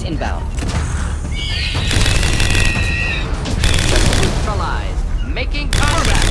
inbound. Neutralize. Making contact.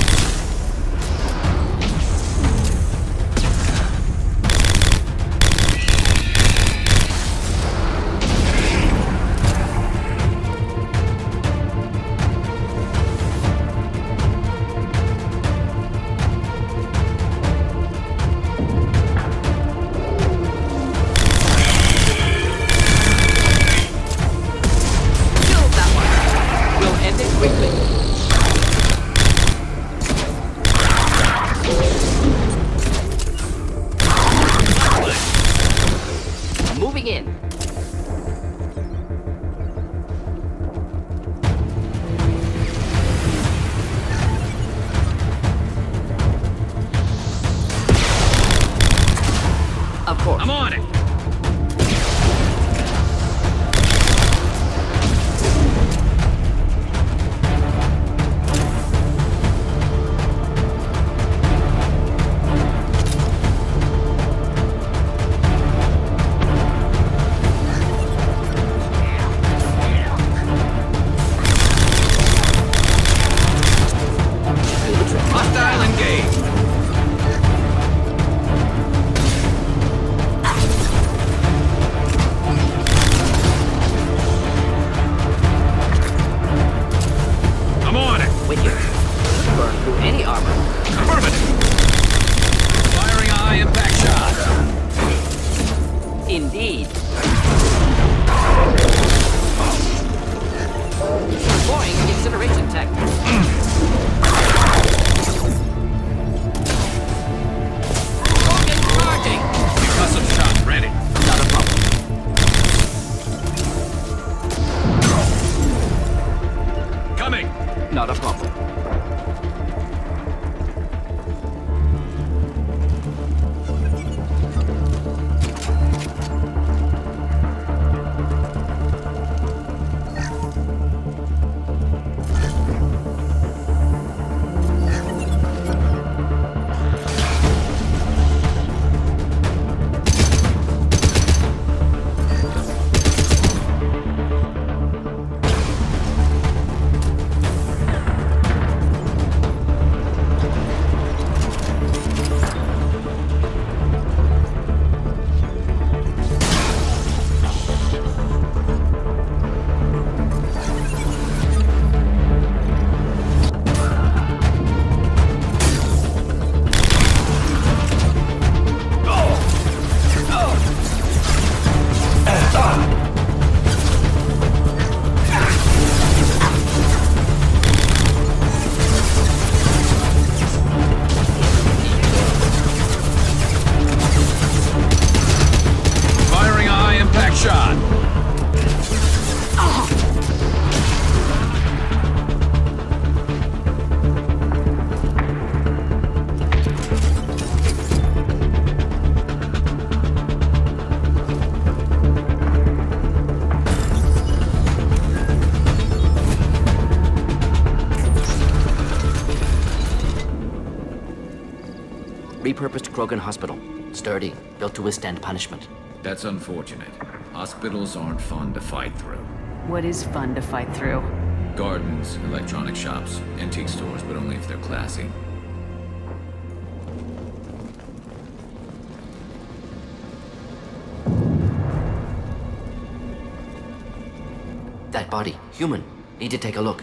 Moving in. Of course. I'm on it. Hostile engaged. I'm on it. With you. Burn through any armor. Affirmative. Firing a high impact shot. Indeed. Deploying incineration tech. Rocket charging. Custom shot ready. Not a problem. Coming. Not a problem. Firing a high impact shot. Repurposed Krogan Hospital. Sturdy, built to withstand punishment. That's unfortunate. Hospitals aren't fun to fight through. What is fun to fight through? Gardens, electronic shops, antique stores, but only if they're classy. That body, human. Need to take a look.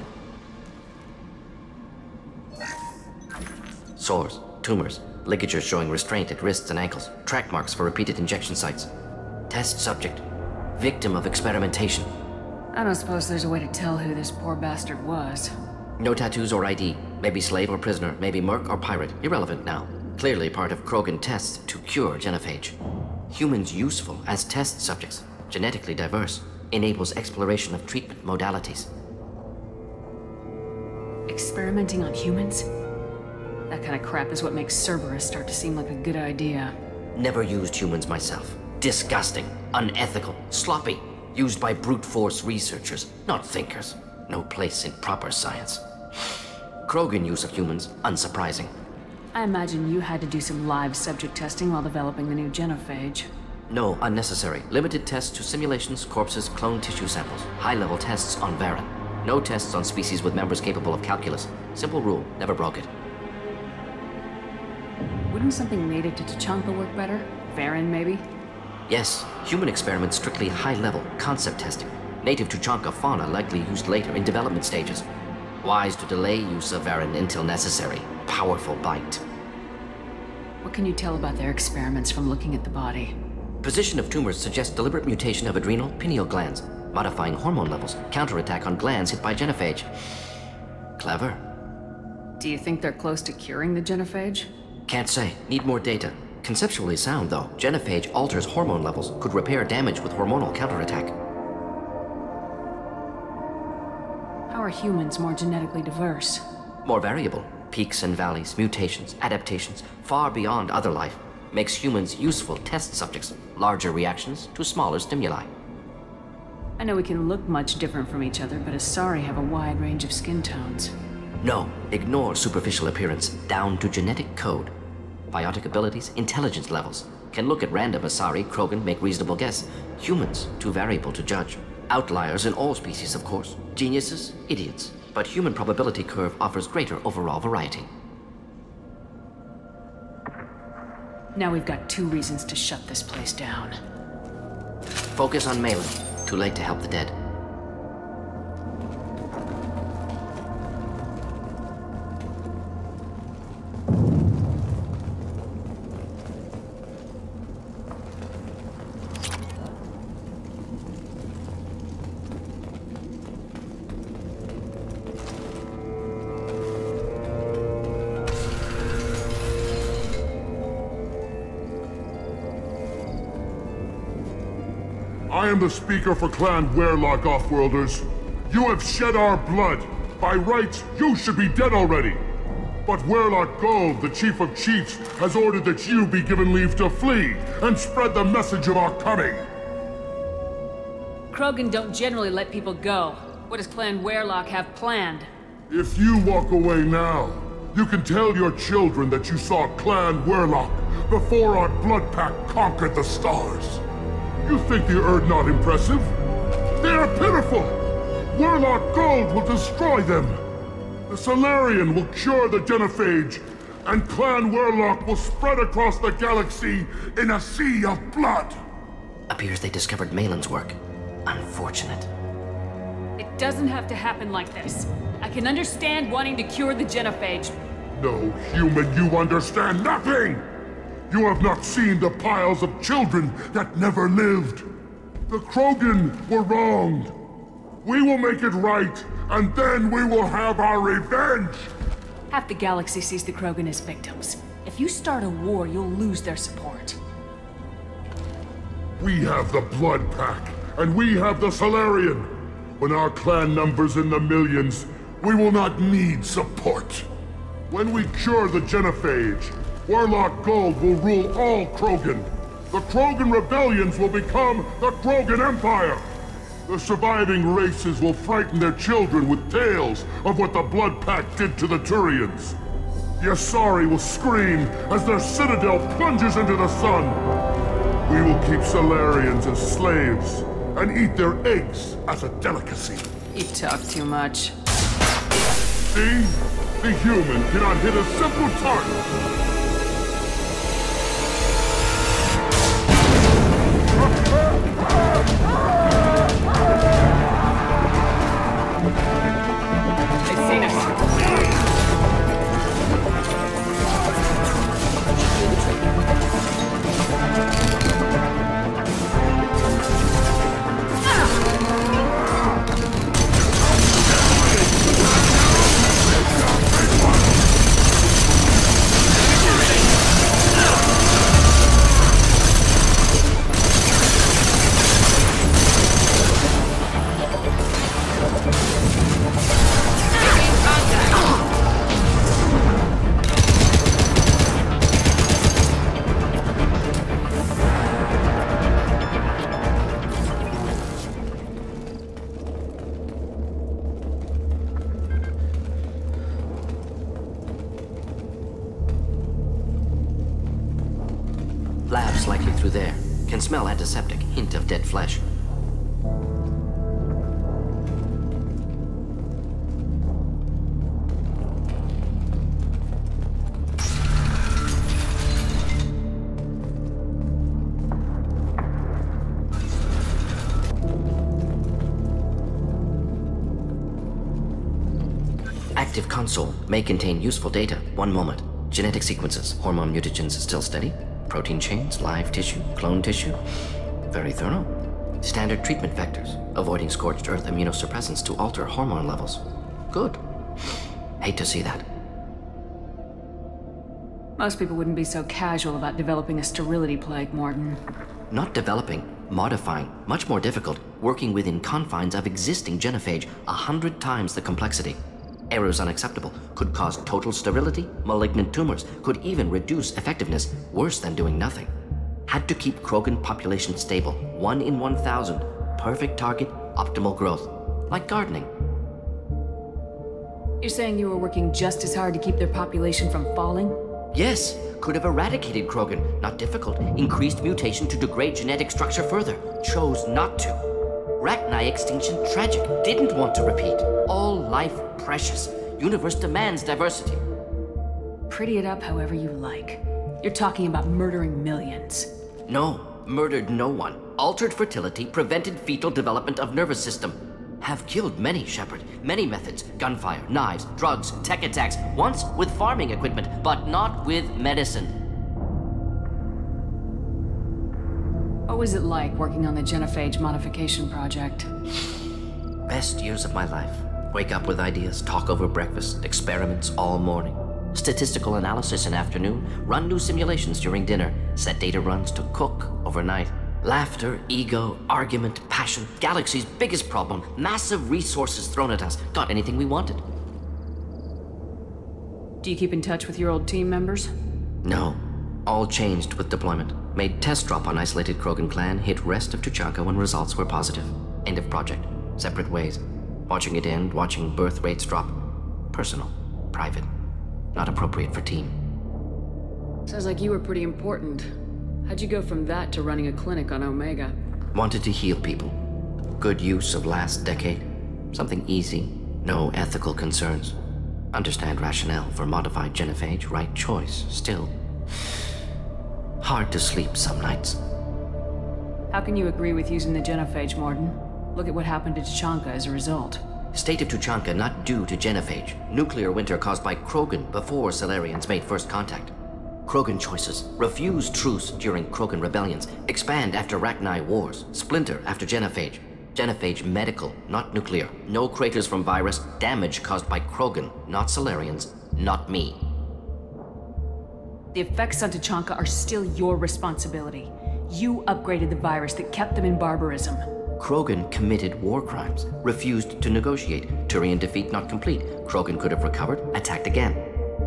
Sores, tumors, ligatures showing restraint at wrists and ankles, track marks for repeated injection sites. Test subject, victim of experimentation. I don't suppose there's a way to tell who this poor bastard was. No tattoos or ID. Maybe slave or prisoner, maybe merc or pirate. Irrelevant now. Clearly part of Krogan tests to cure genophage. Humans useful as test subjects, genetically diverse, enables exploration of treatment modalities. Experimenting on humans? That kind of crap is what makes Cerberus start to seem like a good idea. Never used humans myself. Disgusting, unethical, sloppy. Used by brute force researchers, not thinkers. No place in proper science. Krogan use of humans, unsurprising. I imagine you had to do some live subject testing while developing the new genophage. No, unnecessary. Limited tests to simulations, corpses, cloned tissue samples. High-level tests on Varen. No tests on species with members capable of calculus. Simple rule, never broke it. Wouldn't something native to Tachanka work better? Varen, maybe? Yes, human experiments strictly high-level, concept testing. Native Tuchanka fauna likely used later in development stages. Wise to delay use of Varen until necessary. Powerful bite. What can you tell about their experiments from looking at the body? Position of tumors suggests deliberate mutation of adrenal, pineal glands, modifying hormone levels, counterattack on glands hit by genophage. Clever. Do you think they're close to curing the genophage? Can't say. Need more data. Conceptually sound, though. Genophage alters hormone levels, could repair damage with hormonal counterattack. How are humans more genetically diverse? More variable. Peaks and valleys, mutations, adaptations, far beyond other life. Makes humans useful test subjects. Larger reactions to smaller stimuli. I know we can look much different from each other, but Asari have a wide range of skin tones. No, ignore superficial appearance, down to genetic code. Biotic abilities, intelligence levels. Can look at random Asari, Krogan, make reasonable guess. Humans, too variable to judge. Outliers in all species, of course. Geniuses, idiots. But human probability curve offers greater overall variety. Now we've got 2 reasons to shut this place down. Focus on Malin. Too late to help the dead. I am the speaker for Clan Werlock, Offworlders. You have shed our blood. By rights, you should be dead already. But Werlock Gold, the Chief of Chiefs, has ordered that you be given leave to flee and spread the message of our coming. Krogan don't generally let people go. What does Clan Werlock have planned? If you walk away now, you can tell your children that you saw Clan Werlock before our blood pack conquered the stars. You think the Erd not impressive? They are pitiful! Werlock Gold will destroy them! The Solarian will cure the genophage, and Clan Werlock will spread across the galaxy in a sea of blood! Appears they discovered Malin's work. Unfortunate. It doesn't have to happen like this. I can understand wanting to cure the genophage. No, human, you understand nothing! You have not seen the piles of children that never lived. The Krogan were wronged. We will make it right, and then we will have our revenge! Half the galaxy sees the Krogan as victims. If you start a war, you'll lose their support. We have the Blood Pack, and we have the Solarian. When our clan numbers in the millions, we will not need support. When we cure the genophage, Werlock Gold will rule all Krogan. The Krogan rebellions will become the Krogan Empire. The surviving races will frighten their children with tales of what the Blood Pact did to the Turians. The Asari will scream as their citadel plunges into the sun. We will keep Solarians as slaves and eat their eggs as a delicacy. You talk too much. See? The human cannot hit a simple target. They've seen us. smell antiseptic, hint of dead flesh. Active console may contain useful data. One moment. Genetic sequences, hormone mutagens still steady. Protein chains, live tissue, clone tissue. Very thorough. Standard treatment vectors, avoiding scorched earth immunosuppressants to alter hormone levels. Good. Hate to see that. Most people wouldn't be so casual about developing a sterility plague, Morton. Not developing, modifying, much more difficult, working within confines of existing genophage, 100 times the complexity. Errors unacceptable, could cause total sterility, malignant tumors, could even reduce effectiveness, worse than doing nothing. Had to keep Krogan population stable, 1 in 1,000, perfect target, optimal growth. Like gardening. You're saying you were working just as hard to keep their population from falling? Yes, could have eradicated Krogan, not difficult. Increased mutation to degrade genetic structure further, chose not to. Rachni extinction tragic, didn't want to repeat. All life precious. Universe demands diversity. Pretty it up however you like. You're talking about murdering millions. No, murdered no one. Altered fertility, prevented fetal development of nervous system. Have killed many, Shepard. Many methods. Gunfire, knives, drugs, tech attacks. Once with farming equipment, but not with medicine. What was it like working on the genophage modification project? Best years of my life. Wake up with ideas, talk over breakfast, experiments all morning. Statistical analysis in afternoon, run new simulations during dinner, set data runs to cook overnight. Laughter, ego, argument, passion, galaxy's biggest problem, massive resources thrown at us. Got anything we wanted. Do you keep in touch with your old team members? No. All changed with deployment. Made test drop on isolated Krogan clan, hit rest of Tuchanka when results were positive. End of project. Separate ways. Watching it end, watching birth rates drop. Personal. Private. Not appropriate for team. Sounds like you were pretty important. How'd you go from that to running a clinic on Omega? Wanted to heal people. Good use of last decade. Something easy. No ethical concerns. Understand rationale for modified genophage. Right choice. Still. Hard to sleep some nights. How can you agree with using the genophage, Morton? Look at what happened to Tuchanka as a result. State of Tuchanka not due to genophage. Nuclear winter caused by Krogan before Salarians made first contact. Krogan choices. Refuse truce during Krogan rebellions. Expand after Rachni wars. Splinter after genophage. Genophage medical, not nuclear. No craters from virus. Damage caused by Krogan, not Salarians. Not me. The effects on Tuchanka are still your responsibility. You upgraded the virus that kept them in barbarism. Krogan committed war crimes. Refused to negotiate. Turian defeat not complete. Krogan could have recovered, attacked again.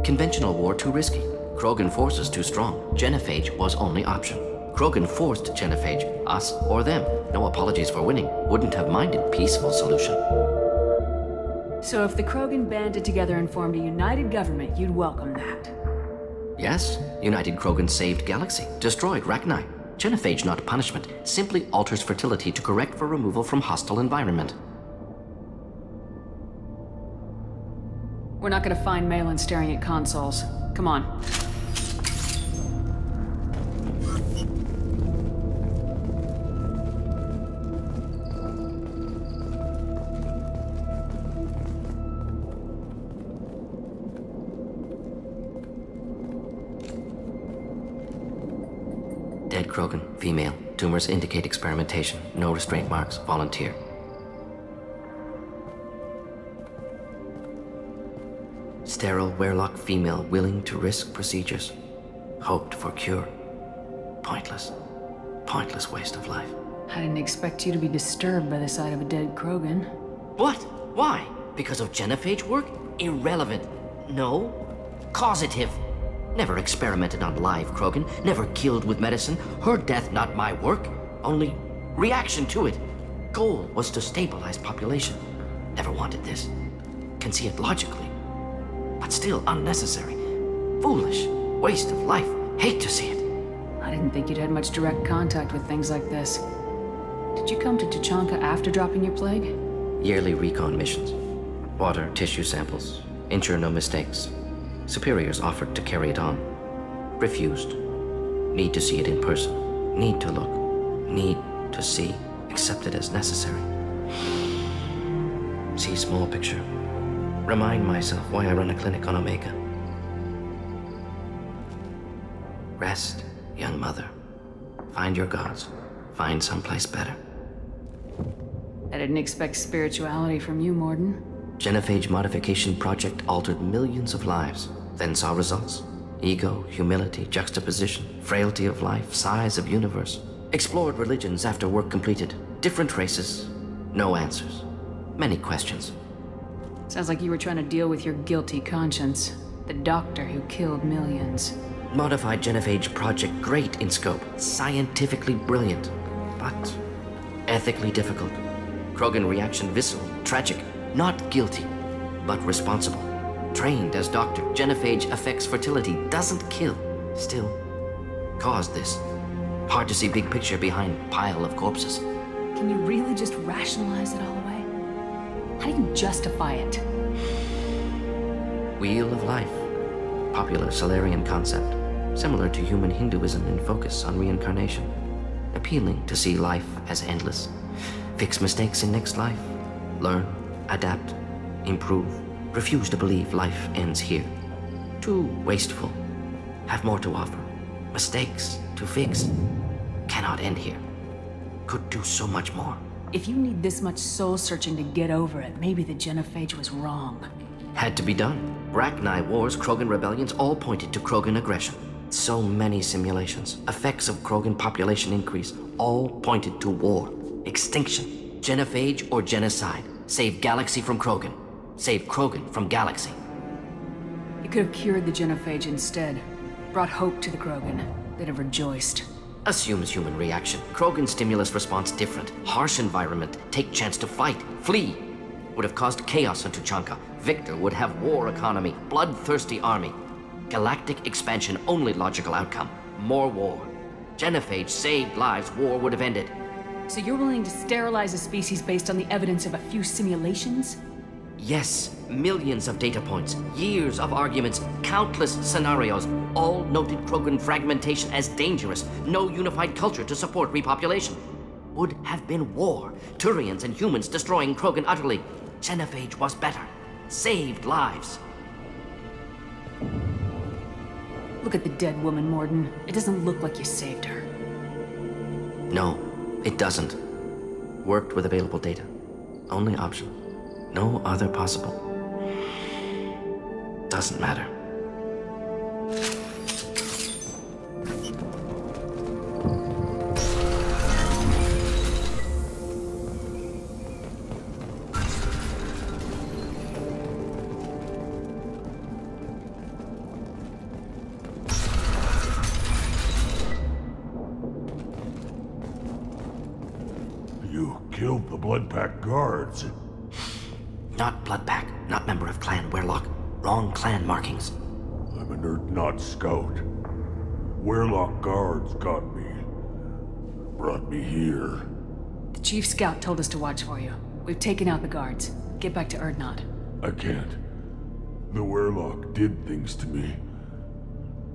Conventional war too risky. Krogan forces too strong. Genophage was only option. Krogan forced genophage, us or them. No apologies for winning. Wouldn't have minded peaceful solution. So if the Krogan banded together and formed a united government, you'd welcome that? Yes, United Krogan saved Galaxy, destroyed Rachni. Genophage not punishment, simply alters fertility to correct for removal from hostile environment. We're not gonna find Malin staring at consoles. Come on. Dead Krogan, female. Tumors indicate experimentation. No restraint marks. Volunteer. Sterile Werelock female willing to risk procedures. Hoped for cure. Pointless. Pointless waste of life. I didn't expect you to be disturbed by the sight of a dead Krogan. What? Why? Because of genophage work? Irrelevant. No. Causative. Never experimented on live Krogan. Never killed with medicine. Her death not my work. Only reaction to it. Goal was to stabilize population. Never wanted this. Can see it logically. But still unnecessary. Foolish. Waste of life. Hate to see it. I didn't think you'd had much direct contact with things like this. Did you come to Tuchanka after dropping your plague? Yearly recon missions. Water, tissue samples. Ensure no mistakes. Superiors offered to carry it on. Refused. Need to see it in person. Need to look. Need to see. Accepted as necessary. See small picture. Remind myself why I run a clinic on Omega. Rest, young mother. Find your gods. Find someplace better. I didn't expect spirituality from you, Morden. Genophage modification project altered millions of lives, then saw results. Ego, humility, juxtaposition, frailty of life, size of universe. Explored religions after work completed. Different races. No answers. Many questions. Sounds like you were trying to deal with your guilty conscience. The doctor who killed millions. Modified genophage project great in scope. Scientifically brilliant. But ethically difficult. Krogan reaction visceral, tragic. Not guilty, but responsible. Trained as doctor, genophage affects fertility, doesn't kill. Still, caused this. Hard to see big picture behind pile of corpses. Can you really just rationalize it all away? How do you justify it? Wheel of life. Popular Solarian concept. Similar to human Hinduism in focus on reincarnation. Appealing to see life as endless. Fix mistakes in next life. Learn, adapt, improve. Refuse to believe life ends here. Too wasteful. Have more to offer. Mistakes to fix. Cannot end here. Could do so much more. If you need this much soul-searching to get over it, maybe the genophage was wrong. Had to be done. Rachni wars, Krogan rebellions, all pointed to Krogan aggression. So many simulations. Effects of Krogan population increase, all pointed to war. Extinction. Genophage or genocide. Save galaxy from Krogan. Save Krogan from galaxy. You could have cured the genophage instead. Brought hope to the Krogan. They'd have rejoiced. Assumes human reaction. Krogan stimulus response different. Harsh environment. Take chance to fight. Flee. Would have caused chaos on Tuchanka. Victor would have war economy. Bloodthirsty army. Galactic expansion only logical outcome. More war. Genophage saved lives. War would have ended. So you're willing to sterilize a species based on the evidence of a few simulations? Yes, millions of data points, years of arguments, countless scenarios, all noted Krogan fragmentation as dangerous, no unified culture to support repopulation. Would have been war, Turians and humans destroying Krogan utterly. Genophage was better, saved lives. Look at the dead woman, Morden. It doesn't look like you saved her. No, it doesn't. Worked with available data. Only option. No other possible. Doesn't matter. You killed the Blood Pack guards. Not Bloodpack, not member of Clan Werlock. Wrong clan markings. I'm a nerd, not scout. Werlock guards got me. Brought me here. The Chief Scout told us to watch for you. We've taken out the guards. Get back to Erdnot. I can't. The Werlock did things to me.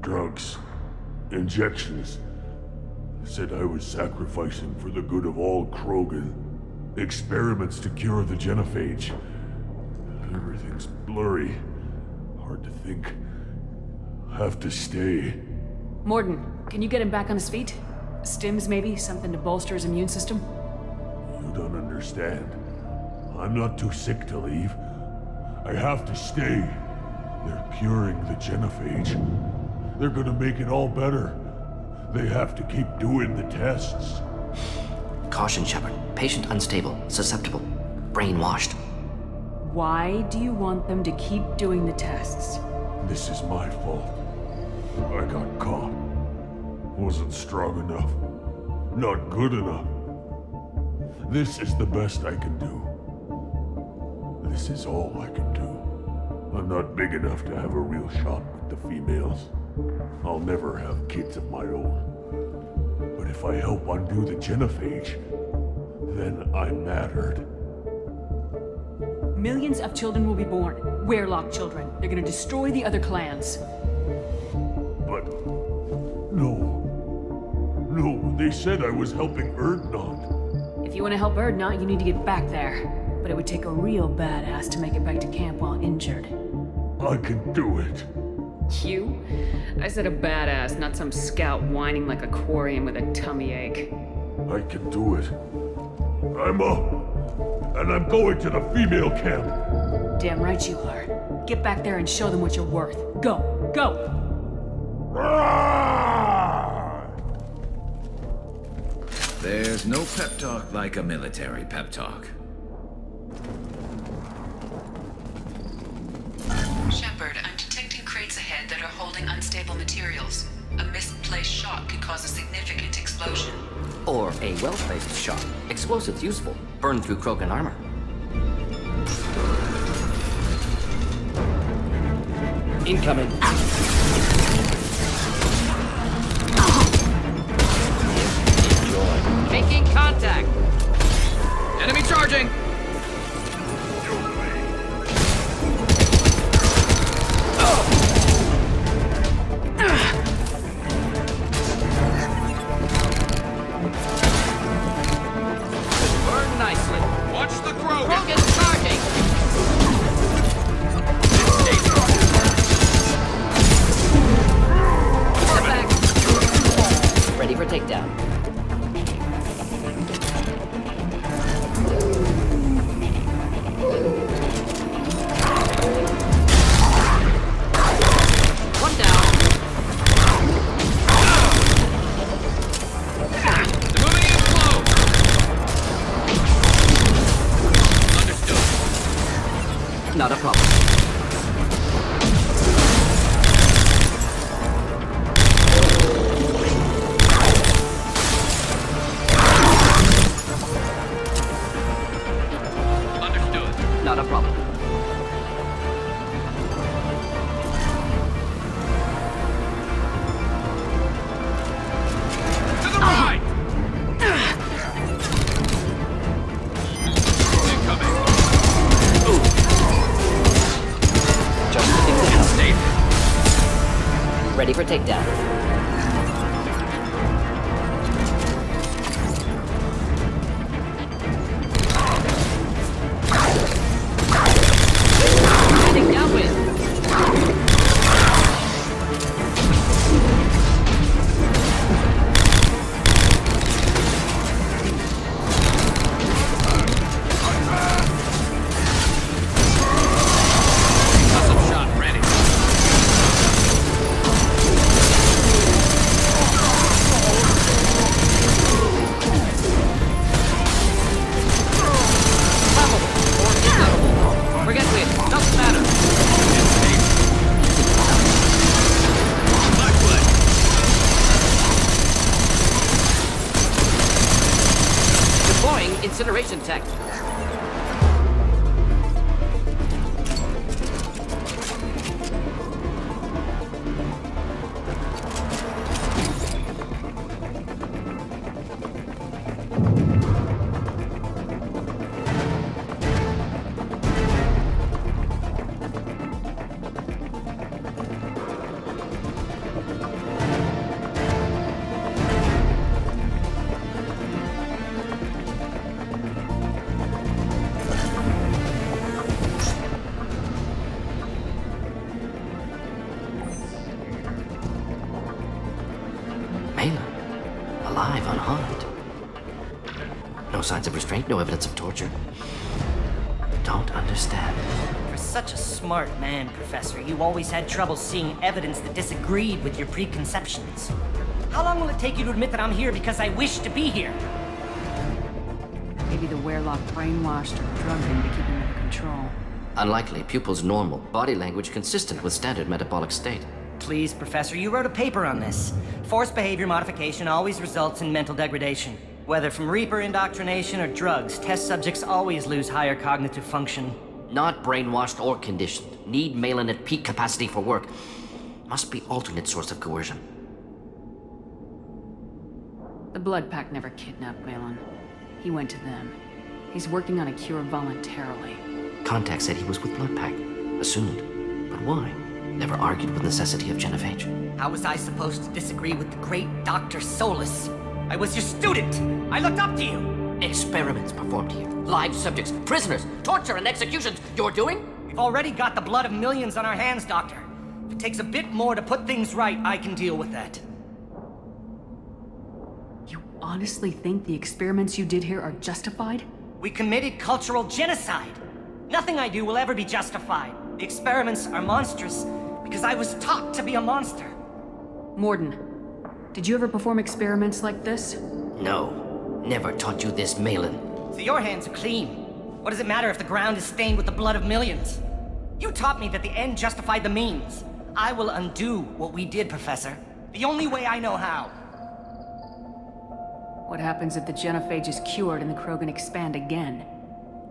Drugs. Injections. Said I was sacrificing for the good of all Krogan. Experiments to cure the genophage. Everything's blurry. Hard to think. Have to stay. Morden, can you get him back on his feet? Stims, maybe? Something to bolster his immune system? You don't understand. I'm not too sick to leave. I have to stay. They're curing the genophage. They're gonna make it all better. They have to keep doing the tests. Caution, Shepard. Patient unstable, susceptible, brainwashed. Why do you want them to keep doing the tests? This is my fault. I got caught. Wasn't strong enough. Not good enough. This is the best I can do. This is all I can do. I'm not big enough to have a real shot with the females. I'll never have kids of my own. But if I help undo the genophage, then I'm mattered. Millions of children will be born. Werelock children. They're gonna destroy the other clans. But... No. No, they said I was helping Erdnot. If you want to help Erdnot, you need to get back there. But it would take a real badass to make it back to camp while injured. I can do it. You? I said a badass, not some scout whining like a Quarian with a tummy ache. I can do it. I'm up. And I'm going to the female camp. Damn right you are. Get back there and show them what you're worth. Go! Go! There's no pep talk like a military pep talk. Shepard, I'm detecting crates ahead that are holding unstable materials. A misplaced shot could cause a significant explosion. Or a well-placed shot. Explosives useful. Burn through Krogan armor. Incoming. Enjoy. Making contact. Enemy charging! Burn nicely. Watch the Krogan! Krogan charging. Step back. Ready for takedown. One down. They're moving in close! Understood. Not a problem. Understood. Not a problem. To the right! Incoming. Just hitting the house. Safe. Ready for takedown. Heading downwind. Custom shot ready. Forget it. Doesn't matter. Blackwood. Deploying incineration tech. Mela, alive, unharmed. No signs of restraint, no evidence of torture. Don't understand. For such a smart man, Professor, you always had trouble seeing evidence that disagreed with your preconceptions. How long will it take you to admit that I'm here because I wish to be here? Maybe the Werelock brainwashed or drugged him to keep him under control. Unlikely. Pupils normal. Body language consistent with standard metabolic state. Please, Professor, you wrote a paper on this. Forced behavior modification always results in mental degradation. Whether from Reaper indoctrination or drugs, test subjects always lose higher cognitive function. Not brainwashed or conditioned. Need Malin at peak capacity for work. Must be alternate source of coercion. The Blood Pack never kidnapped Malin. He went to them. He's working on a cure voluntarily. Contact said he was with Blood Pack. Assumed. But why? Never argued with necessity of genophage. How was I supposed to disagree with the great Dr. Solus? I was your student! I looked up to you! Experiments performed here. Live subjects, prisoners, torture and executions. You're doing? We've already got the blood of millions on our hands, Doctor. If it takes a bit more to put things right, I can deal with that. You honestly think the experiments you did here are justified? We committed cultural genocide. Nothing I do will ever be justified. The experiments are monstrous because I was taught to be a monster. Morden, did you ever perform experiments like this? No. Never taught you this, Malin. So your hands are clean. What does it matter if the ground is stained with the blood of millions? You taught me that the end justified the means. I will undo what we did, Professor. The only way I know how. What happens if the genophage is cured and the Krogan expand again?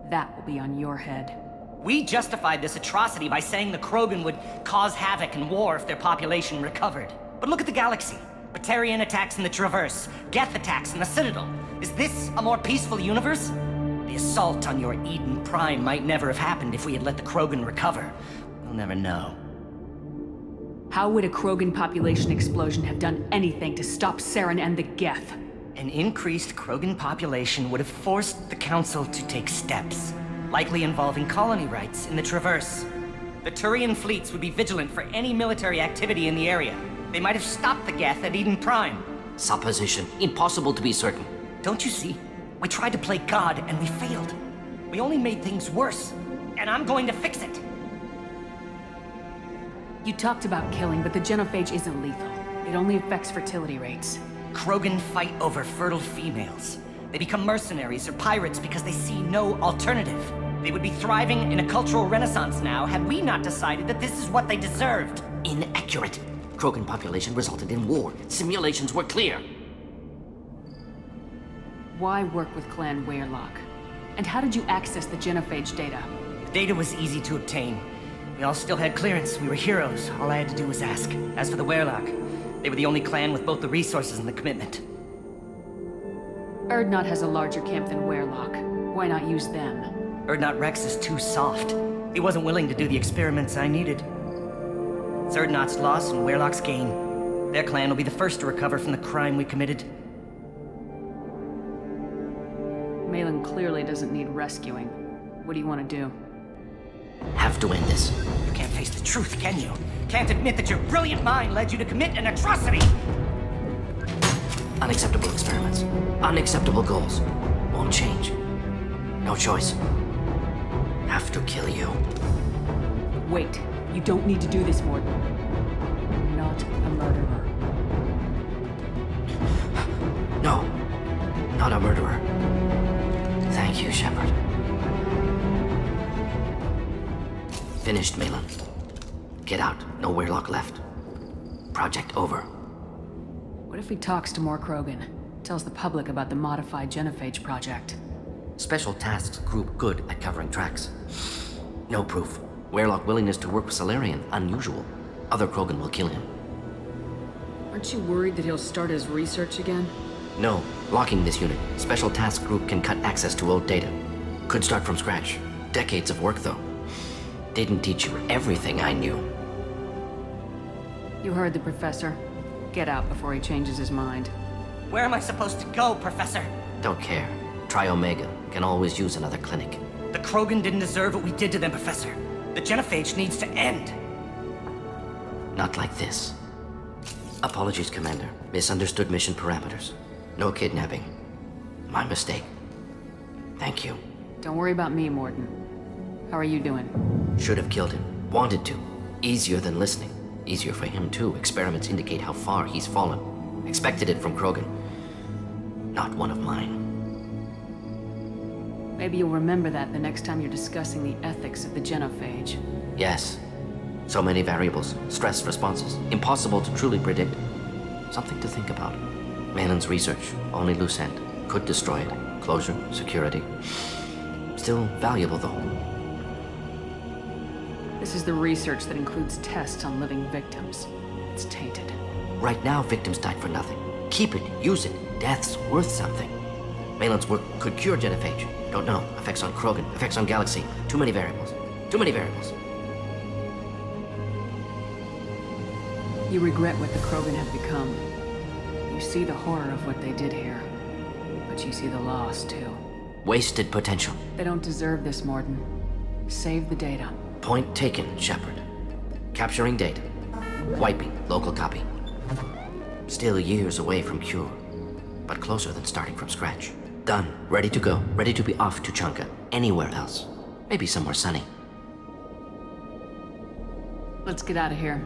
That will be on your head. We justified this atrocity by saying the Krogan would cause havoc and war if their population recovered. But look at the galaxy. Batarian attacks in the Traverse, Geth attacks in the Citadel. Is this a more peaceful universe? The assault on your Eden Prime might never have happened if we had let the Krogan recover. We'll never know. How would a Krogan population explosion have done anything to stop Saren and the Geth? An increased Krogan population would have forced the Council to take steps, likely involving colony rights in the Traverse. The Turian fleets would be vigilant for any military activity in the area. They might have stopped the Geth at Eden Prime. Supposition. Impossible to be certain. Don't you see? We tried to play God and we failed. We only made things worse, and I'm going to fix it. You talked about killing, but the genophage isn't lethal. It only affects fertility rates. Krogan fight over fertile females. They become mercenaries or pirates because they see no alternative. They would be thriving in a cultural renaissance now had we not decided that this is what they deserved. Inaccurate. Krogan population resulted in war. Simulations were clear. Why work with Clan Weyrloc? And how did you access the genophage data? The data was easy to obtain. We all still had clearance. We were heroes. All I had to do was ask. As for the Weyrloc, they were the only clan with both the resources and the commitment. Urdnot has a larger camp than Weyrloc. Why not use them? Urdnot Rex is too soft. He wasn't willing to do the experiments I needed. It's Urdnot's loss and Weyrloc's gain. Their clan will be the first to recover from the crime we committed. Malin clearly doesn't need rescuing. What do you want to do? Have to end this. You can't face the truth, can you? Can't admit that your brilliant mind led you to commit an atrocity! Unacceptable experiments. Unacceptable goals. Won't change. No choice. Have to kill you. Wait. You don't need to do this, Morden. You're not a murderer. No. Not a murderer. Thank you, Shepard. Finished, Malin. Get out. No Weyrloc left. Project over. What if he talks to more Krogan? Tells the public about the modified genophage project? Special Tasks Group good at covering tracks. No proof. Weyrloc willingness to work with Salarian, unusual. Other Krogan will kill him. Aren't you worried that he'll start his research again? No. Locking this unit. Special Task Group can cut access to old data. Could start from scratch. Decades of work, though. Didn't teach you everything I knew. You heard the professor. Get out before he changes his mind. Where am I supposed to go, Professor? Don't care. Try Omega. Can always use another clinic. The Krogan didn't deserve what we did to them, Professor. The genophage needs to end. Not like this. Apologies, Commander. Misunderstood mission parameters. No kidnapping. My mistake. Thank you. Don't worry about me, Morden. How are you doing? Should have killed him. Wanted to. Easier than listening. Easier for him, too. Experiments indicate how far he's fallen. Expected it from Krogan. Not one of mine. Maybe you'll remember that the next time you're discussing the ethics of the genophage. Yes. So many variables. Stress responses. Impossible to truly predict. Something to think about. Malin's research. Only loose end. Could destroy it. Closure. Security. Still valuable, though. This is the research that includes tests on living victims. It's tainted. Right now, victims died for nothing. Keep it. Use it. death's worth something. Malin's work could cure genophage. Don't know. Effects on Krogan, effects on Galaxy. Too many variables. Too many variables. You regret what the Krogan have become. You see the horror of what they did here. But you see the loss, too. Wasted potential. They don't deserve this, Morden. Save the data. Point taken, Shepard. Capturing data. Wiping local copy. Still years away from cure, but closer than starting from scratch. Done. Ready to go. Ready to be off to Chanka. Anywhere else. Maybe somewhere sunny. Let's get out of here.